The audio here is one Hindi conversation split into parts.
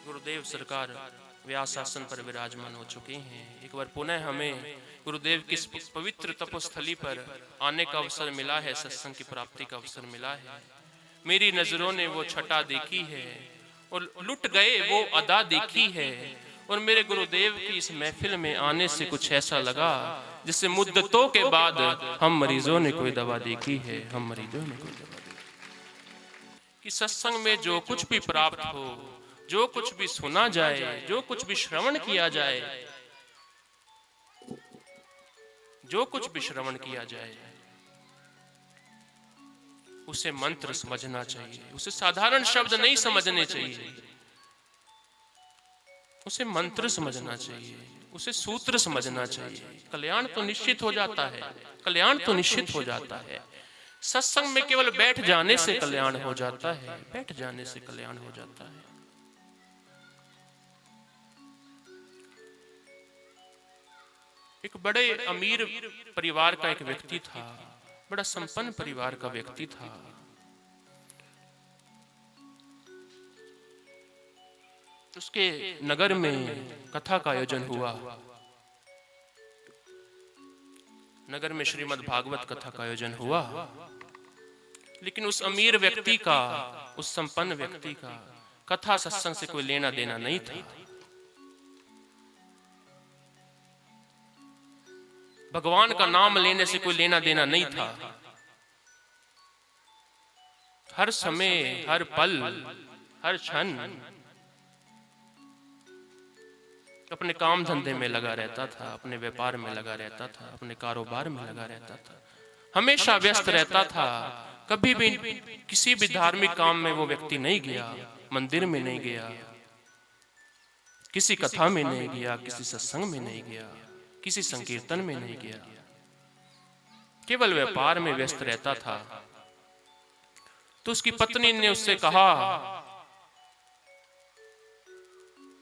गुरुदेव सरकार व्यास आसन पर विराजमान हो चुके हैं। एक बार पुनः हमें गुरुदेव की पवित्र तपोस्थली पर आने का अवसर मिला है, सत्संग की प्राप्ति का अवसर मिला है। मेरी नजरों ने वो छटा देखी है और लुट गए वो अदा देखी है। और मेरे गुरुदेव की इस महफिल में आने से कुछ ऐसा लगा जिससे मुद्दतों के बाद हम मरीजों ने कोई दवा देखी है, हम मरीजों ने कोई दवा कि सत्संग में जो कुछ भी प्राप्त हो, जो कुछ भी सुना जाए, जो कुछ भी श्रवण किया जाए, जो कुछ भी श्रवण किया जाए, उसे मंत्र समझना चाहिए। उसे साधारण शब्द नहीं समझने चाहिए, उसे मंत्र समझना चाहिए, उसे सूत्र समझना चाहिए। कल्याण तो निश्चित हो जाता है, कल्याण तो निश्चित हो जाता है। सत्संग में केवल बैठ जाने से कल्याण हो जाता है, बैठ जाने से कल्याण हो जाता है। एक बड़े अमीर परिवार का एक व्यक्ति था, बड़ा संपन्न परिवार का व्यक्ति था। उसके नगर में कथा का आयोजन हुआ। नगर में श्रीमद् भागवत कथा का आयोजन हुआ, लेकिन उस अमीर व्यक्ति का, उस संपन्न व्यक्ति का कथा सत्संग से कोई लेना देना नहीं था। भगवान का नाम लेने से कोई लेना देना नहीं था। हर समय, हर पल, हर क्षण अपने काम धंधे में लगा रहता था, अपने व्यापार में लगा रहता था, अपने कारोबार में लगा रहता था, हमेशा व्यस्त रहता था। कभी भी किसी भी धार्मिक काम में वो व्यक्ति नहीं गया, मंदिर में नहीं गया, किसी कथा में नहीं गया, किसी सत्संग में नहीं गया, किसी संकीर्तन में नहीं गया, केवल व्यापार में व्यस्त रहता था। तो उसकी पत्नी ने उससे कहा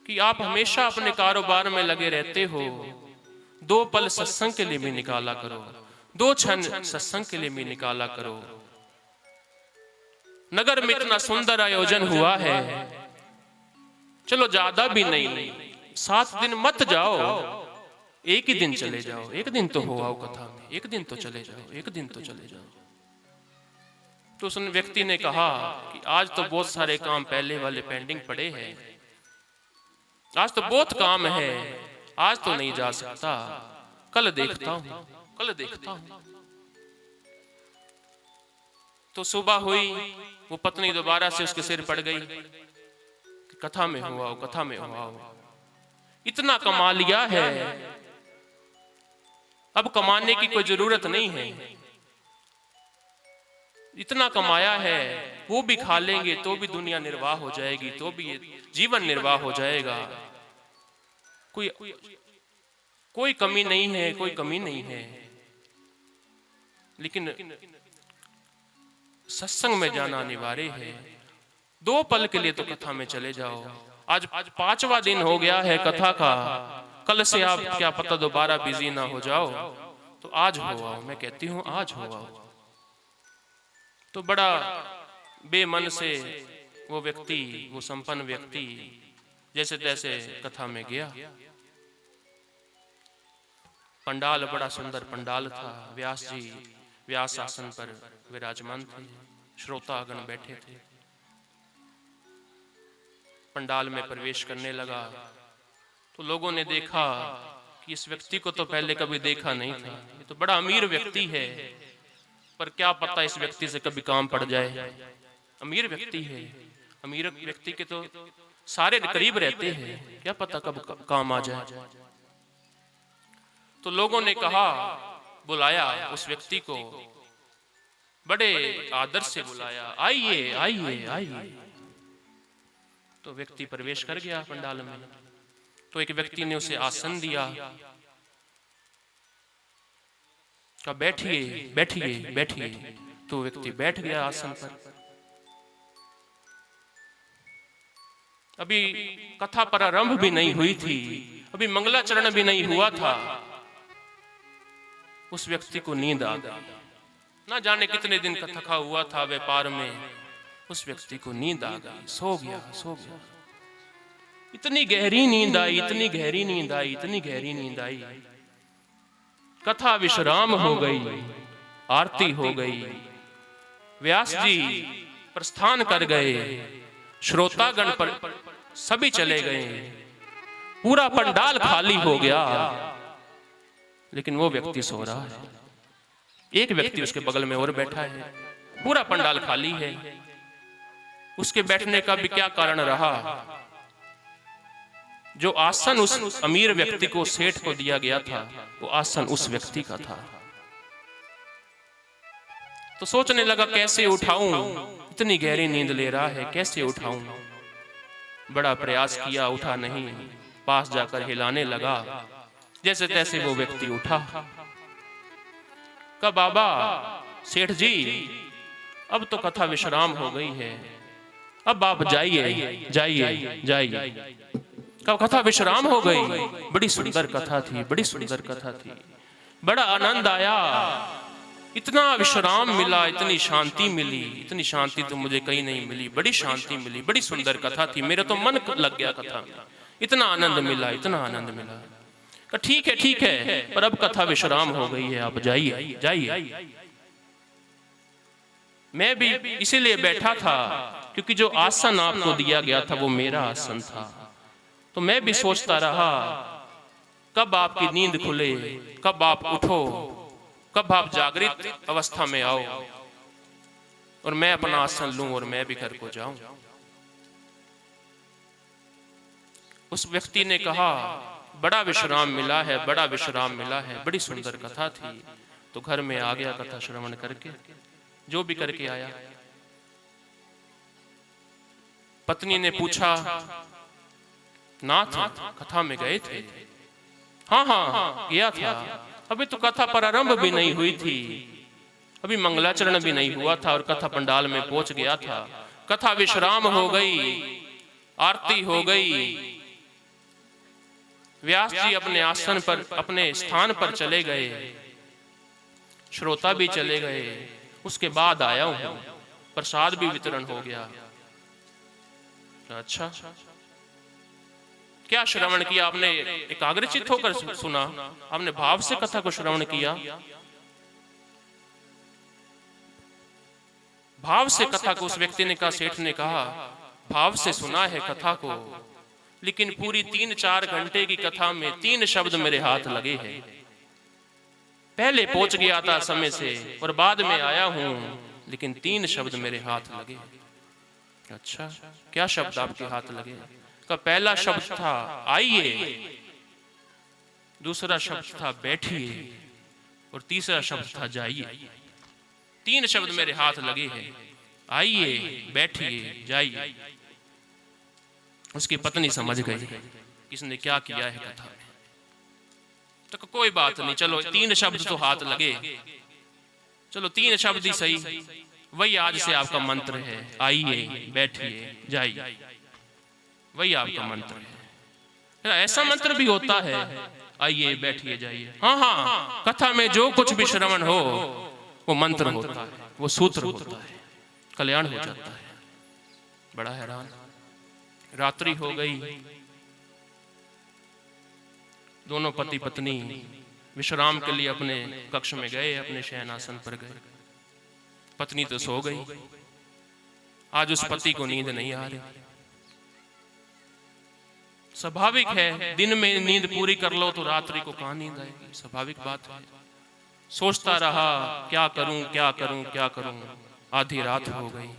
कि आप हमेशा अपने कारोबार में लगे रहते हो, 2 पल सत्संग के लिए भी निकाला करो, 2 क्षण सत्संग के लिए भी निकाला करो। नगर में इतना सुंदर आयोजन हुआ है, चलो ज्यादा भी नहीं, 7 दिन मत जाओ, एक ही दिन चले जाओ, एक दिन तो हो आओ कथा में, एक दिन तो चले जाओ, एक दिन तो चले जाओ। तो उस व्यक्ति ने कहा कि आज तो बहुत सारे काम पहले वाले पेंडिंग पड़े हैं, आज तो बहुत काम है, आज तो नहीं जा सकता, कल देखता हूं, कल देखता हूं। तो सुबह हुई, वो पत्नी दोबारा से उसके सिर पड़ गई, कथा में हो आओ, कथा में हो आओ। इतना कमा लिया है, अब कमाने की कोई जरूरत नहीं है, इतना कमाया है, वो भी खा लेंगे तो भी दुनिया निर्वाह हो जाएगी, तो भी जीवन निर्वाह हो जाएगा, कोई कमी नहीं है, कोई कमी नहीं है। लेकिन सत्संग में जाना अनिवार्य है, 2 पल के लिए तो कथा में चले जाओ। आज 5वां दिन हो गया है कथा का, कल से आप क्या पता दोबारा बिजी ना हो जाओ, तो आज हो आओ, मैं कहती हूं आज हो आओ। तो बड़ा बेमन से वो व्यक्ति, वो संपन्न व्यक्ति जैसे तैसे कथा में गया। पंडाल बड़ा सुंदर पंडाल था, व्यास जी व्यास आसन पर विराजमान थे, श्रोतागण बैठे थे। पंडाल में प्रवेश करने लगा तो लोगों ने देखा कि इस व्यक्ति को तो पहले कभी देखा नहीं था, ये तो बड़ा अमीर व्यक्ति है, पर क्या पता इस व्यक्ति से कभी काम पड़ जाए। अमीर व्यक्ति है, अमीर व्यक्ति के तो सारे करीब रहते हैं, क्या पता कब काम आ जाए। तो लोगों ने कहा, बुलाया उस व्यक्ति को, बड़े आदर से बुलाया, आइए आइए आइए। तो व्यक्ति प्रवेश कर गया पंडाल में। तो एक व्यक्ति ने उसे आसन दिया, कहा बैठिए बैठिए बैठिए। तो व्यक्ति बैठ गया आसन पर। अभी कथा प्रारंभ भी नहीं हुई थी, अभी मंगलाचरण भी नहीं हुआ था, उस व्यक्ति को नींद आ गई। ना जाने कितने दिन का थका हुआ था व्यापार में, उस व्यक्ति को नींद आ गई, सो गया सो गया। इतनी गहरी नींद आई, इतनी गहरी नींद आई, इतनी गहरी नींद आई। कथा विश्राम हो गई, आरती हो गई, व्यास जी प्रस्थान कर गए, श्रोतागण पर सभी चले गए, पूरा पंडाल खाली हो गया, लेकिन वो व्यक्ति सो रहा है। एक व्यक्ति उसके बगल में और बैठा है, पूरा पंडाल खाली है। उसके बैठने का भी क्या कारण रहा? जो आसन उस अमीर व्यक्ति को, सेठ को दिया गया था, वो आसन उस व्यक्ति का था। तो सोचने लगा कैसे उठाऊं, इतनी गहरी नींद ले रहा है, कैसे उठाऊं। बड़ा प्रयास किया, उठा नहीं। पास जाकर हिलाने लगा, जैसे तैसे वो व्यक्ति उठा। कहा बाबा सेठ जी, अब तो कथा विश्राम हो गई है, अब आप जाइए जाइए जाइए। कब कथा विश्राम हो गई? बड़ी सुंदर कथा थी, बड़ी सुंदर कथा थी, बड़ा आनंद आया, इतना विश्राम मिला, इतनी शांति मिली, इतनी शांति तो मुझे कहीं नहीं मिली, बड़ी शांति मिली, बड़ी सुंदर कथा थी, मेरा तो मन लग गया कथा में, इतना आनंद मिला, इतना आनंद मिला। ठीक है ठीक है, पर अब कथा विश्राम हो गई है, आप जाइए जाइए। मैं भी इसीलिए बैठा था क्योंकि जो आसन आपको दिया गया था वो मेरा आसन था। तो मैं भी सोचता रहा कब आपकी नींद खुले, कब आप उठो, कब आप जागृत अवस्था में आओ और मैं अपना आसन लूं और मैं भी घर को जाऊं। उस व्यक्ति ने कहा बड़ा विश्राम मिला है, बड़ा विश्राम मिला है, बड़ी सुंदर कथा थी। तो घर में आ गया कथा श्रवण करके, जो भी करके आया। पत्नी ने पूछा नाथ कथा में गए थे? हाँ हाँ गया था, अभी तो कथा प्रारंभ भी नहीं हुई थी, अभी मंगलाचरण भी नहीं हुआ था और कथा पंडाल में पहुंच गया था। कथा विश्राम हो गई, आरती हो गई, व्यास जी अपने आसन पर, अपने स्थान पर चले गए, श्रोता भी चले गए। उसके बाद आया हूं, प्रसाद भी वितरण हो गया। अच्छा, क्या श्रवण किया आपने? एकाग्रचित्त होकर सुना आपने? भाव से कथा को श्रवण किया? भाव से कथा को उस व्यक्ति ने कहा, सेठ ने कहा भाव से सुना है कथा को, लेकिन पूरी 3-4 घंटे की कथा में 3 शब्द मेरे हाथ लगे हैं। पहले पहुंच गया था समय से और बाद में आया हूं, लेकिन 3 शब्द मेरे हाथ लगे। अच्छा, क्या शब्द आपके हाथ लगे? का पहला शब्द था आइए, दूसरा शब्द था बैठिए और तीसरा शब्द था जाइए। 3 शब्द मेरे हाथ लगे हैं, आइए, बैठिए, जाइए। उसकी पत्नी समझ गई किसने क्या किया है कथा में। तो कोई बात नहीं, चलो 3 शब्द तो हाथ लगे, चलो 3 शब्द ही सही, वही आज से आपका मंत्र है, आइए, बैठिए, जाइए, वही आपका मंत्र है। ऐसा मंत्र भी होता है, आइए, बैठिए, जाइए। हाँ हाँ, कथा में जो कुछ भी श्रवण हो वो मंत्र होता है, वो सूत्र होता है, कल्याण हो जाता है। बड़ा हैरान। रात्रि हो गई, दोनों पति पत्नी विश्राम के लिए अपने कक्ष में गए, अपने शयनासन पर गए। पत्नी तो सो गई, आज उस पति को नींद नहीं आ रही। स्वाभाविक है, दिन में नींद पूरी कर लो तो रात्रि को कहां नींद आएगी, स्वाभाविक बात है। सोचता रहा क्या करूं क्या करूं क्या करूं, आधी रात हो गई।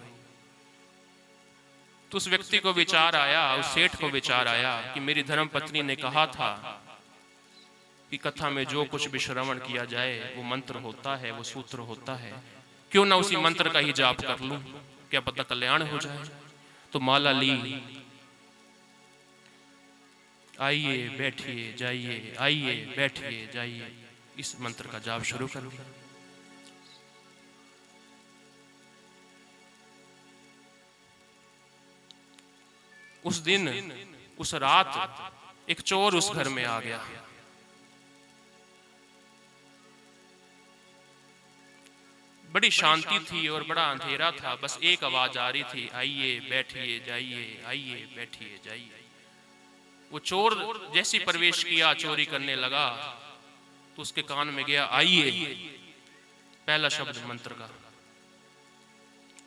तो उस व्यक्ति को विचार आया, उस सेठ को विचार आया कि मेरी धर्म पत्नी ने कहा था कि कथा में जो कुछ भी श्रवण किया जाए वो मंत्र होता है, वो सूत्र होता है, क्यों ना उसी मंत्र का ही जाप कर लूं, क्या पता कल्याण हो जाए। तो माला ली, आइए, बैठिए, जाइए, आइए, बैठिए, जाइए, इस मंत्र का जाप शुरू कर दिया। उस दिन, उस रात एक चोर उस घर में आ गया। बड़ी शांति थी और बड़ा अंधेरा था, बस एक आवाज आ रही थी, आइए, बैठिए, जाइए, आइए, बैठिए, जाइए। वो चोर जैसी प्रवेश किया, चोरी करने लगा, तो उसके कान में गया आइए, पहला शब्द मंत्र का।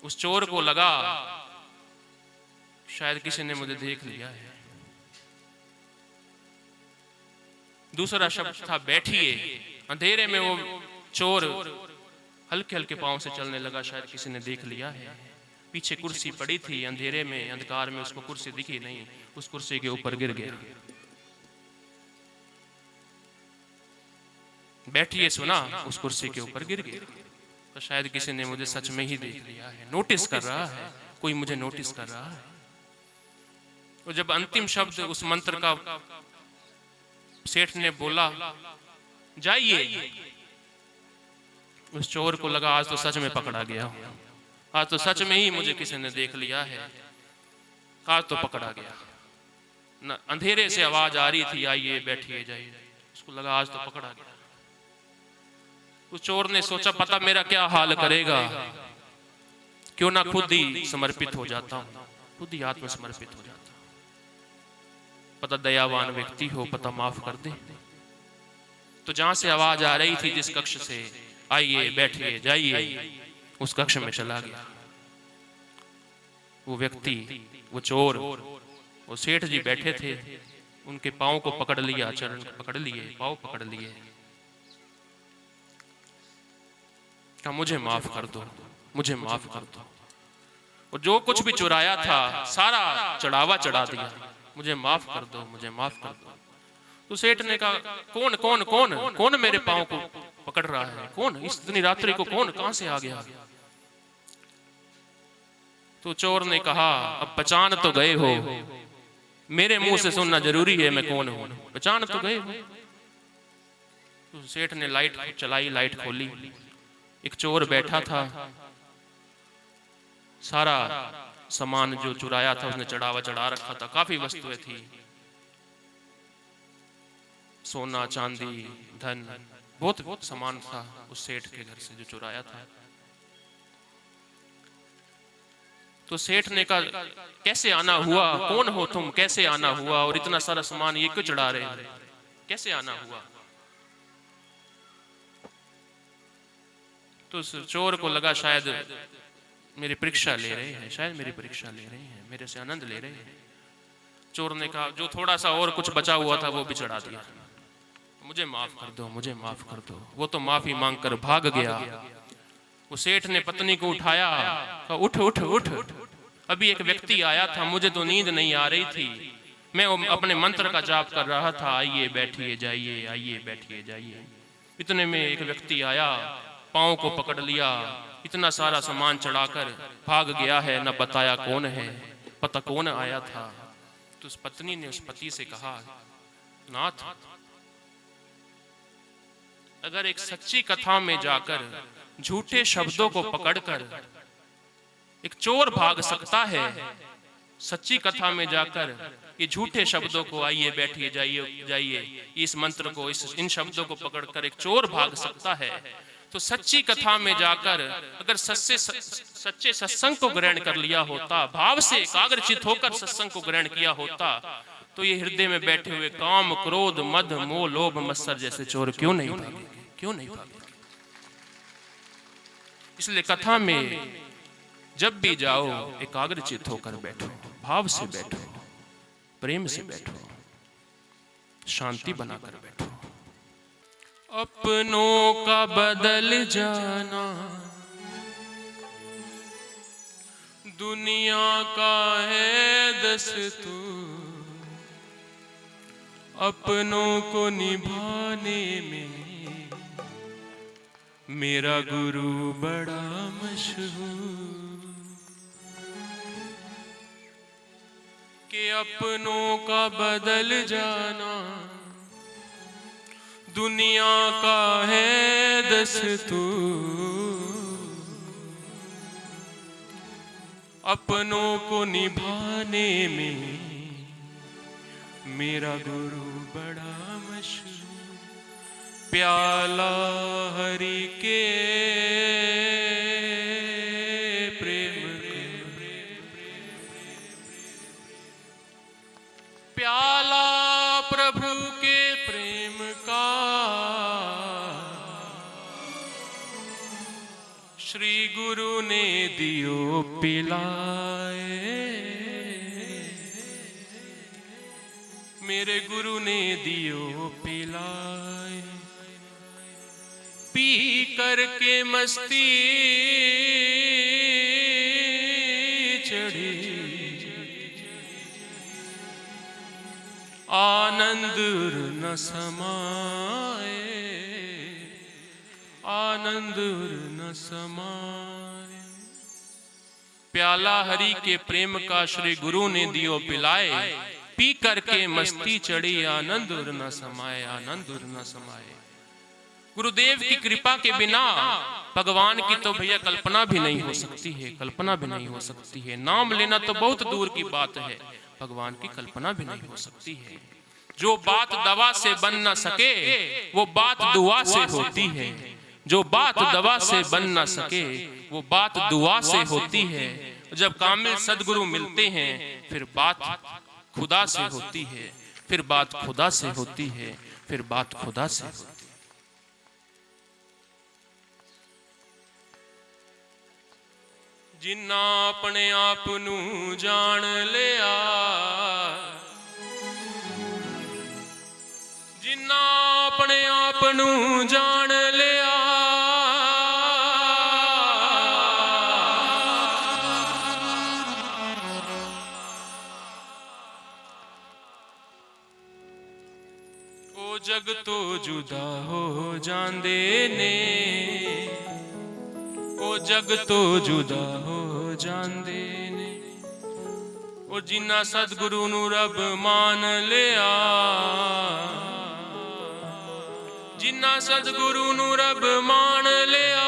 उस चोर को लगा शायद किसी ने मुझे देख लिया है। दूसरा शब्द था बैठिए। अंधेरे में वो चोर हल्के हल्के पांव से चलने लगा, शायद किसी ने देख लिया है। पीछे कुर्सी पड़ी थी, अंधेरे में अंधकार में उसको कुर्सी दिखी नहीं, उस कुर्सी के ऊपर गिर गया। बैठिए सुना, उस कुर्सी के ऊपर गिर गया, तो शायद किसी ने मुझे सच में ही देख लिया है, नोटिस कर रहा है, कोई मुझे नोटिस कर रहा है। तो जब अंतिम शब्द उस मंत्र का सेठ ने बोला जाइए, उस चोर को लगा आज तो सच में पकड़ा गया, आज तो सच में ही मुझे किसी ने देख लिया है, आज तो पकड़ा गया। न अंधेरे से आवाज आ रही थी आइए बैठिए जाइए, उसको लगा आज तो पकड़ा गया। उस चोर ने सोचा पता मेरा क्या हाल करेगा, क्यों ना खुद ही समर्पित हो जाता हूं, खुद ही आत्मसमर्पित हो जाता, पता दयावान व्यक्ति हो, पता माफ कर दे। तो जहां से आवाज आ रही थी, जिस कक्ष से आइए बैठिए जाइए, उस कक्ष में चला गया। वो व्यक्ति, वो चोर, वो सेठ जी बैठे थे, उनके पांव को पकड़ लिया, चरण पकड़ लिए, पांव पकड़ लिए, कहा मुझे माफ कर दो, मुझे माफ कर दो। और जो कुछ भी चुराया था सारा चढ़ावा चढ़ा दिया, मुझे माफ कर दो, मुझे माफ कर दो। तो सेठ ने कहा कौन कौन कौन कौन मेरे पांव को पकड़ रहा है, कौन इतनी रात्रि को, कौन कहां से आ गया? तो चोर ने कहा अब पहचान तो गए हो, मेरे मुंह से सुनना जरूरी है मैं कौन हूं, पहचान तो गए हो। तो सेठ ने लाइट चलाई, लाइट खोली, एक चोर बैठा था, सारा सामान जो चुराया था उसने चढ़ावा चढ़ा रखा था, काफी वस्तुएं थी, सोना चांदी धन, बहुत सामान था उस सेठ के घर से जो चुराया था। तो सेठ ने कहा कैसे आना हुआ, कौन हो तुम, कैसे आना हुआ, और इतना सारा सामान ये क्यों चढ़ा रहे हैं, कैसे आना हुआ? तो चोर को लगा शायद मेरी परीक्षा ले रहे हैं, शायद मेरी परीक्षा ले रहे हैं, मेरे से आनंद ले रहे हैं। चोर ने कहा जो थोड़ा सा और कुछ बचा हुआ था वो भी चढ़ा दिया, मुझे माफ कर दो, मुझे माफ कर दो। वो तो माफी मांगकर भाग गया। वो सेठ ने पत्नी को उठाया, कहा उठ उठ उठ, अभी एक व्यक्ति आया था, मुझे तो नींद नहीं आ रही थी, मैं अपने मंत्र का जाप कर रहा था, आइए बैठिए जाइए, आइए बैठिए जाइए। इतने में एक व्यक्ति आया, पांव को पकड़ लिया, इतना सारा सामान चढ़ाकर भाग गया है, न बताया कौन है, पता कौन आया था। तो उस पत्नी ने उस पति से कहा नाथ, अगर एक सच्ची कथा में जाकर झूठे शब्दों को पकड़कर एक चोर भाग सकता है, सच्ची कथा में जाकर ये झूठे शब्दों को आइए बैठिए जाइए जाइए, इस मंत्र को, इन शब्दों को पकड़कर एक चोर भाग सकता है, तो सच्ची कथा में जाकर अगर सच्चे सत्संग को ग्रहण कर लिया होता, भाव से एकाग्रचित होकर सत्संग को ग्रहण किया होता, तो ये हृदय में बैठे हुए काम क्रोध मद मोह लोभ मत्सर जैसे चोर क्यों नहीं भागेंगे, क्यों नहीं भागेंगे? इसलिए कथा में जब भी जाओ एकाग्रचित होकर बैठो, भाव से बैठो, प्रेम से बैठो, शांति बनाकर बैठो। अपनों का बदल जाना दुनिया का है दस्तूर, अपनों को निभाने में मेरा गुरु बड़ा मशहूर, कि अपनों का बदल जाना दुनिया का है दस्तूर, अपनों को निभाने में मेरा गुरु बड़ा मशहूर। प्याला हरि के प्रेम का, प्याला गुरु ने दियो पिलाए, मेरे गुरु ने दियो पिलाए, पी करके मस्ती चढ़ी, आनंद न समाए, आनंद न समाए। प्याला हरि के प्रेम का श्री गुरु ने दियो पिलाए, पी करके मस्ती चढ़ी, आनंद न समाए, आनंद न समाए। गुरुदेव की कृपा के बिना भगवान की तो भैया कल्पना भी नहीं हो सकती है, कल्पना भी नहीं हो सकती है। नाम लेना तो बहुत दूर की बात है, भगवान की कल्पना भी नहीं हो सकती है। जो बात दवा से बन न सके वो बात दुआ से होती है, जो बात दवा से बन न सके वो बात दुआ से होती है। जब कामिल सदगुरु मिलते हैं फिर बात खुदा से होती है, फिर बात खुदा से होती है, फिर बात खुदा से होती है। जिन्ना अपने आप नू जान लिया, जिन्ना अपने आप नू जान लिया, ओ जग तो जुदा हो जांदे ने, ओ जग तो जुदा हो जांदे ने। ओ जिन्ना सतगुरु नू रब मान लिया, जिन्ना सतगुरु नू रब मान लिया,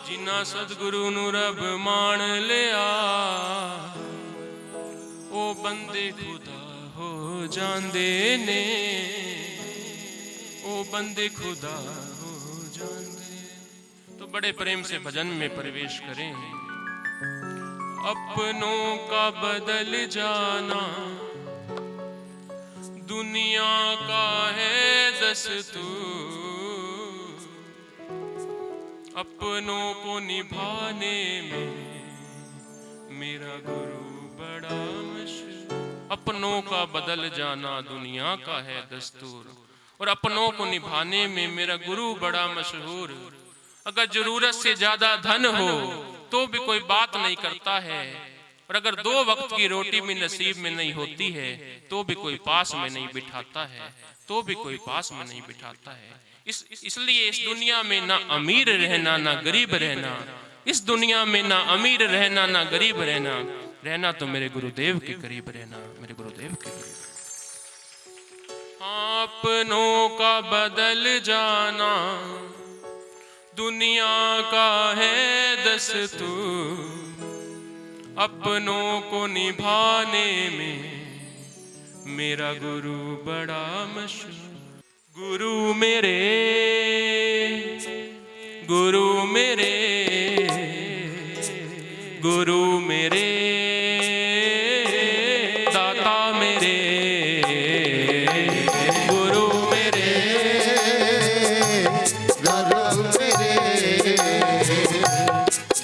जिन्ना सतगुरु नू रब मान लिया, ओ बंदे खुदा हो जांदे ने, ओ बंदे खुदा हो जांदे। तो बड़े प्रेम से भजन में प्रवेश करें। अपनों का बदल जाना दुनिया का है दस्तूर, अपनों को निभाने में मेरा गुरु बड़ा मशहूर। अपनों का बदल जाना दुनिया का है दस्तूर, और अपनों को निभाने में मेरा गुरु बड़ा मशहूर। अगर जरूरत से ज्यादा धन हो तो भी कोई बात नहीं करता है, और अगर 2 वक्त की रोटी भी नसीब में नहीं होती है तो भी कोई पास में नहीं बिठाता है, तो भी कोई पास में नहीं बिठाता है। इसलिए इस दुनिया में ना अमीर रहना ना गरीब रहना, इस दुनिया में ना अमीर रहना ना गरीब रहना, रहना तो मेरे गुरुदेव के करीब रहना, मेरे गुरुदेव के करीब। अपनों का बदल जाना दुनिया का है दस्तूर, अपनों को निभाने में मेरा गुरु बड़ा मशहूर। गुरु मेरे, गुरु मेरे, गुरु मेरे, दाता मेरे, गुरु मेरे, गुरु मेरे,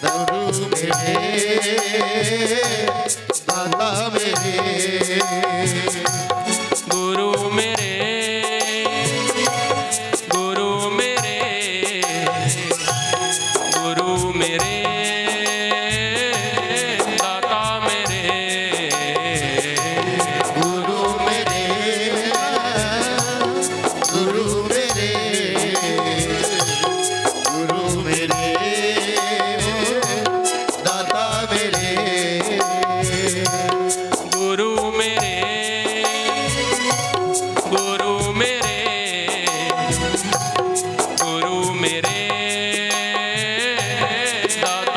गुरु मेरे, दाता मेरे, गुरु मेरे, गुरु मेरे, गुरु मेरे, दाता मेरे, गुरु मेरे, गुरु मेरे, गुरु मेरे, दाता मेरे, गुरु मेरे, गुरु मेरे, गुरु मेरे, दाता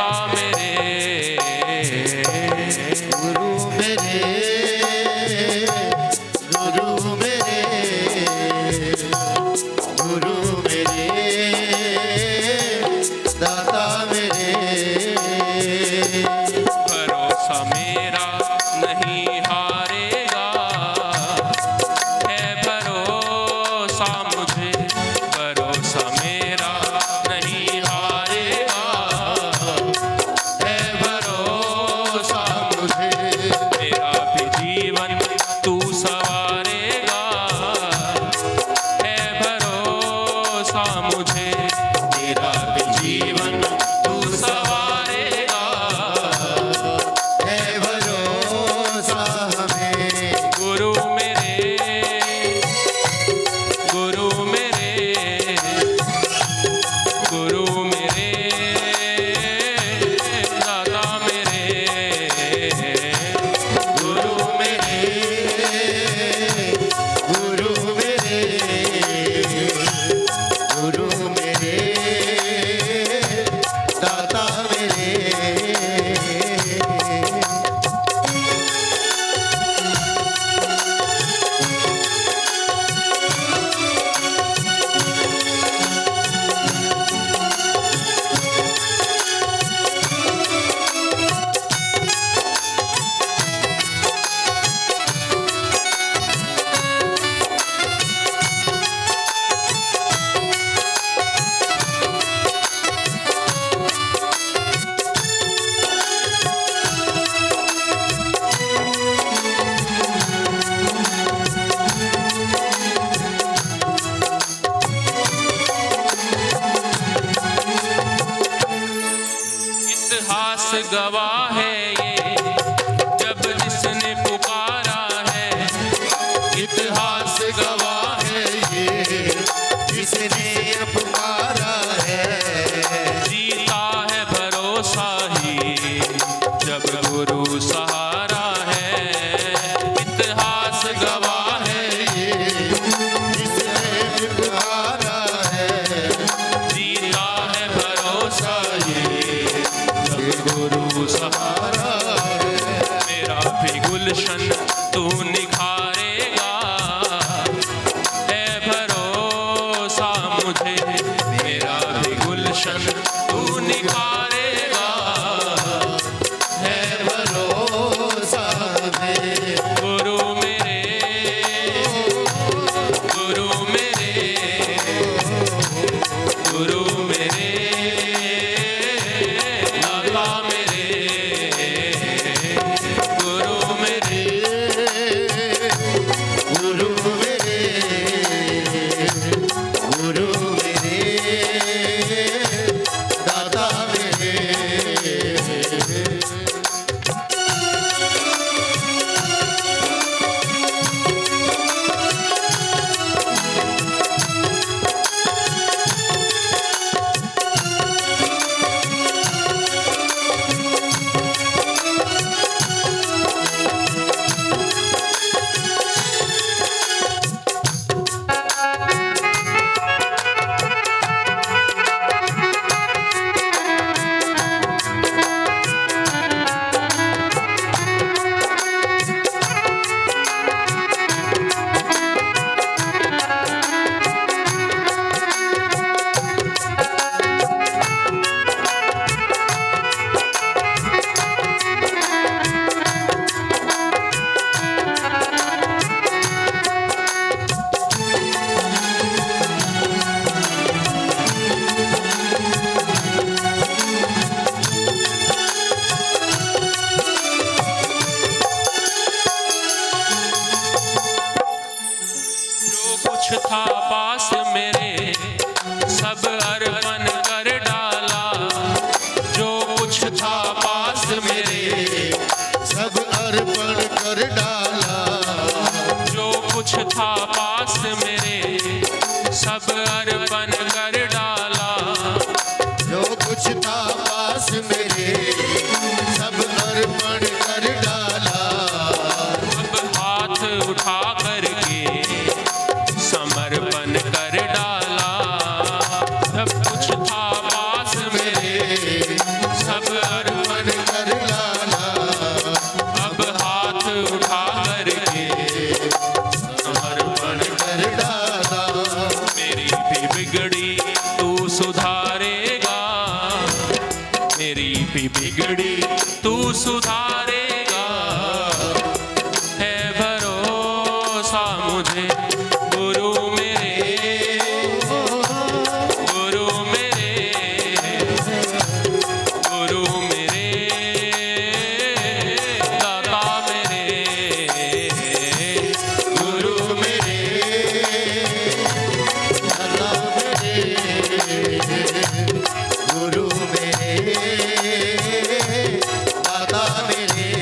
मेरे। इतिहास गवाह है ये, जब जिसने पुकारा है। इतिहास गवाह है ये, जिसने पुकारा है। जीता है भरोसा ही, जब गुरु सहारा है। इतिहास गवाह है ये, जिसने पुकारा है। जीता है भरोसा ये, जब गुरु सहारा है। मेरा भी गुलशन तू निखारेगा, है भरोसा मुझे। मेरा भी गुलशन तू निखारेगा, है भरोसा दे गुरु मेरे, गुरु मेरे, गुरु मेरे, दाता मेरे, गुरु मेरे। गुरु मेरे, गुरु मेरे, दाता मेरे। जो कुछ था पास मेरे, सब अर्पण कर डाला। जो कुछ था पास मेरे, सब अर्पण कर डाला। जो कुछ था पास मेरे, सब अर्पण कर डाला। जो कुछ था पास मेरे, सब अर्पण कर डाला। अब हाथ उठा करके समर्पण कर डाला। सब कुछ था पास मेरे, सब अर्पण कर डाला। अब हाथ उठा करके समर्पण कर डाला। मेरी भी बिगड़ी तू सुधारेगा, मेरी भी बिगड़ी तू सुधारेगा, है भरोसा मुझे। गुरु मेरे, गुरु मेरे, गुरु मेरे, दाता मेरे, गुरु मेरे, दाता मेरे, गुरु मेरे, दाता मेरे।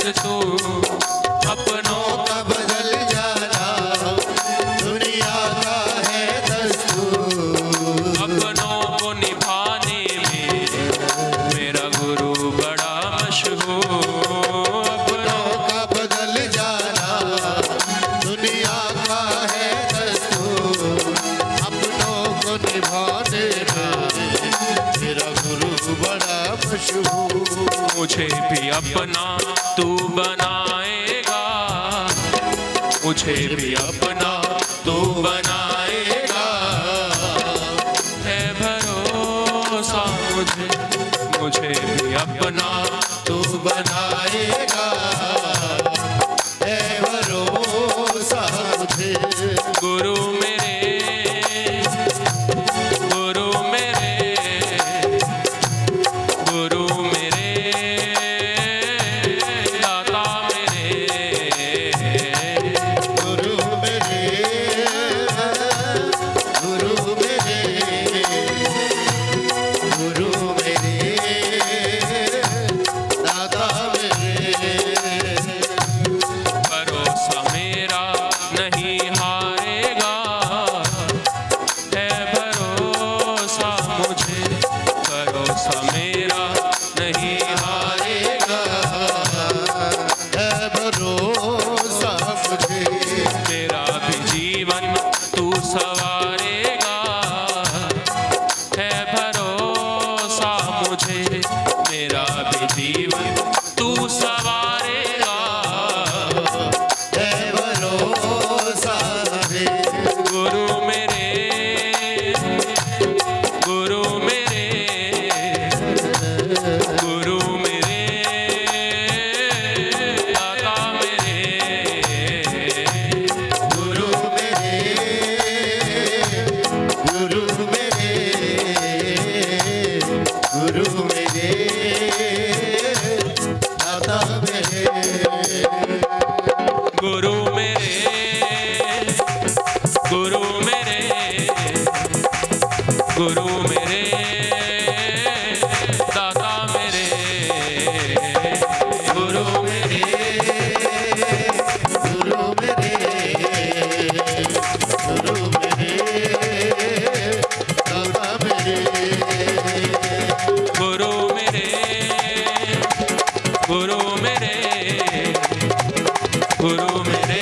तू अपनों का बदल जाना दुनिया का है दस्तूर। अपनों को निभाने में मेरा गुरु बड़ा मशहूर। अपनों का बदल जाना दुनिया का है दस्तूर। अपनों को निभाने में मेरा गुरु बड़ा मशहूर। मुझे भी अपना तू बनाएगा, मुझे भी अपना तू बनाएगा। है भरोसा मुझे, मुझे भी अपना तू बनाएगा है भरोसा मुझे। गुरु मेरे, गुरु मेरे, गुरु मेरे, दाता मेरे, गुरु मेरे, गुरु मेरे, गुरु मेरे, दादा मेरे। भरोसा मेरा नहीं हारेगा। है भरोसा मुझे, भरोसा मेरा नहीं हारेगा। है भरोसा मुझे। मेरा भी जीवन तू सवारेगा। है भरोसा मुझे, मेरा भी जीवन तू सवारेगा। है भरोसा मुझे। गुरु मेरे, गुरु मेरे, गुरु मेरे, दाता मेरे, गुरु मेरे, गुरु मेरे, गुरु मेरे, दादा मेरे। गुरु मेरे, गुरु मेरे, गुरु मेरे, दाता मेरे, गुरु मेरे, गुरु मेरे, गुरु मेरे, दादा मेरे। गुरु मेरे, गुरु मेरे, गुरु मेरे,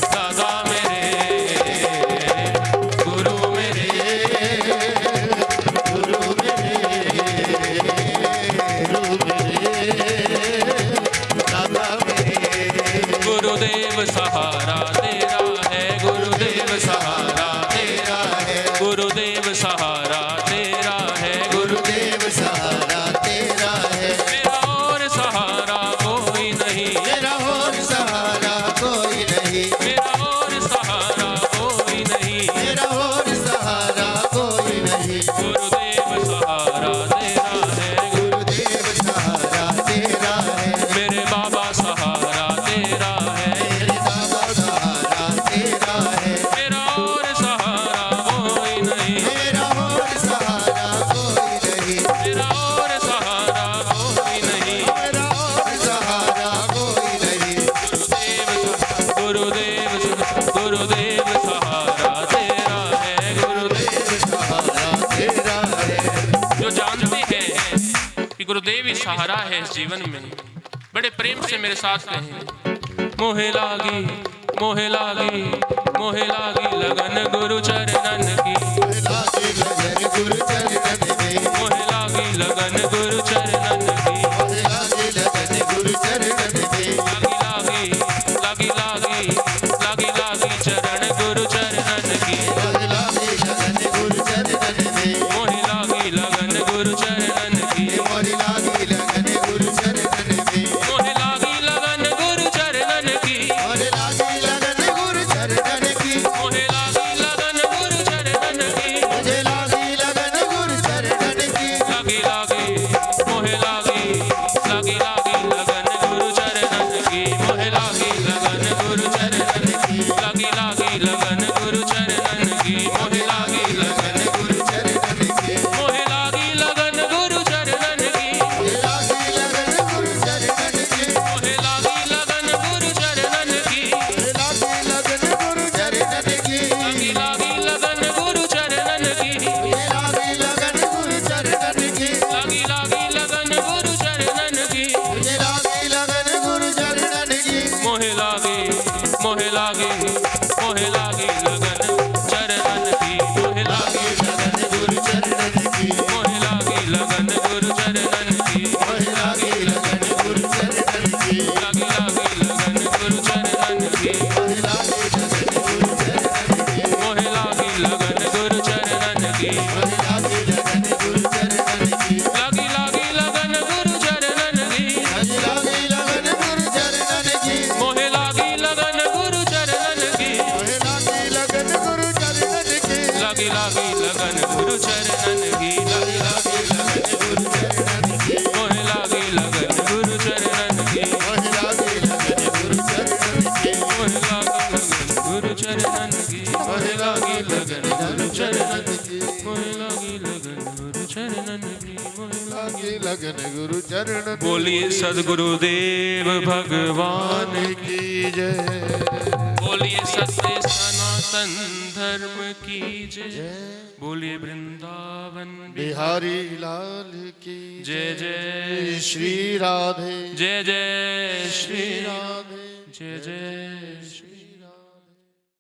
दादा मेरे, गुरु मेरे, गुरु मेरे, गुरु मेरे, दादा मेरे। गुरुदेव सहारा तेरा है, गुरुदेव सहारा तेरा है, गुरुदेव सहारा तेरा है, गुरुदेव सहारा तेरा है। मेरा और सहारा कोई नहीं, मेरा और सहारा कोई नहीं। मेरा और सहारा कोई नहीं। मेरा और सहारा कोई नहीं। गुरुदेव सहारा तेरा है, गुरुदेव सहारा तेरा है। मेरे बाबा सहारा तेरा है, मेरे बाबा सहारा तेरा है। मेरा और सहारा कोई नहीं, मेरा और सहारा कोई नहीं। मेरा और सहारा कोई नहीं। मेरा और सहारा कोई नहीं। गुरुदेव, गुरुदेव सहारा तेरा है, गुरुदेव सहारा तेरा है। जो जानते हैं कि गुरुदेव ही सहारा है इस जीवन में, बड़े प्रेम से मेरे साथ कहें। मोहे लागी, मोहे लागी, मोहे लागी लगन गुरु चरणन की। लागे लगन गुरु चरणन में। मोहे लागी लगन गुरु चरणन की। लागे लगन गुरु चरणन में। लागी लागी, लागी लागी, लागी लागी चरण गुरु चरणन की। लागे लगन गुरु चरणन में। मोहे लागी लगन गुरु चरणन की। मोरी लागे लगन गुरु चरणन में। मोहे लागी लगन गुरु चरणन की। मोरे लागे लगन गुरु चरणन की। मोहे लागी लगन गुरु चरणन चरण बोलिए सद्गुरुदेव भगवान की जय। बोलिए सत्य सनातन धर्म की जय। बोलिए वृंदावन बिहारी लाल की जय जय श्री राधे जय जय श्री राधे जय जय श्री